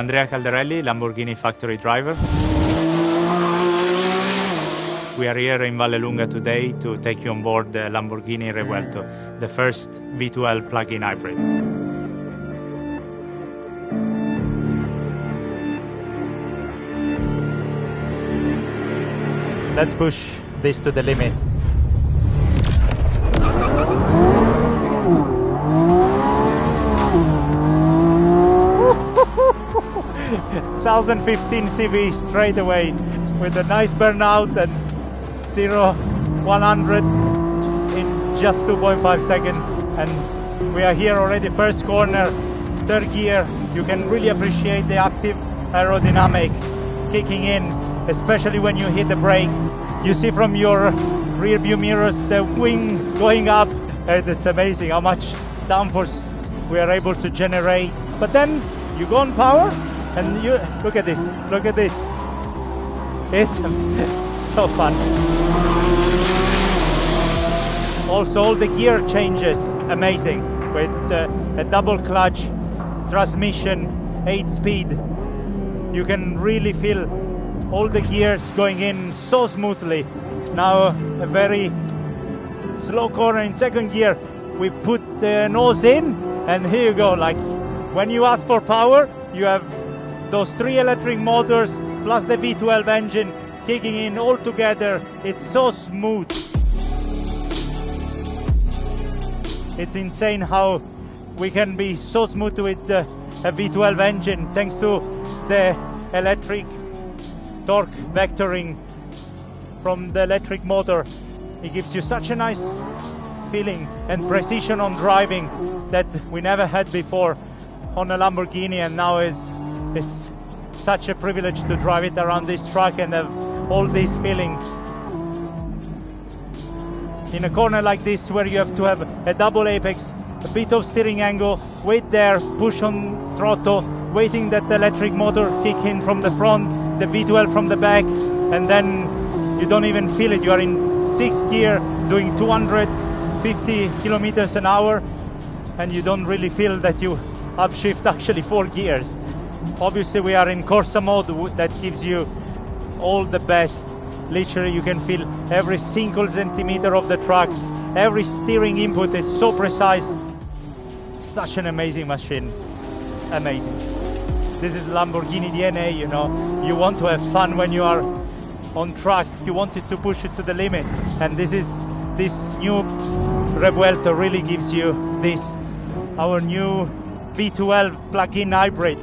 Andrea Caldarelli, Lamborghini factory driver. We are here in Vallelunga today to take you on board the Lamborghini Revuelto, the first V12 plug-in hybrid. Let's push this to the limit. (1015 CV straight away with a nice burnout and 0-100 in just 2.5 seconds. And we are here already, first corner, third gear. You can really appreciate the active aerodynamic kicking in, especially when you hit the brake. You see from your rear view mirrors the wing going up, and it's amazing how much downforce we are able to generate. But then you go on power and you look at this, it's so fun. Also all the gear changes, amazing, with a double clutch transmission, 8-speed. You can really feel all the gears going in so smoothly. Now a very slow corner in second gear, we put the nose in, and here you go. Like when you ask for power, you have those 3 electric motors plus the V12 engine kicking in all together. It's so smooth. It's insane how we can be so smooth with a V12 engine thanks to the electric torque vectoring from the electric motor. It gives you such a nice feeling and precision on driving that we never had before on a Lamborghini, and now is such a privilege to drive it around this track and have all this feeling. In a corner like this where you have to have a double apex, a bit of steering angle, wait there, push on throttle, waiting that the electric motor kick in from the front, the V12 from the back, and then you don't even feel it. You are in 6th gear doing 250 kilometers an hour, and you don't really feel that you upshift actually 4 gears. Obviously we are in Corsa mode that gives you all the best. Literally you can feel every single centimeter of the track. Every steering input is so precise. Such an amazing machine. Amazing. This is Lamborghini DNA, you know. You want to have fun when you are on track. You wanted to push it to the limit. And this new Revuelto really gives you this. Our new V12 plug-in hybrid.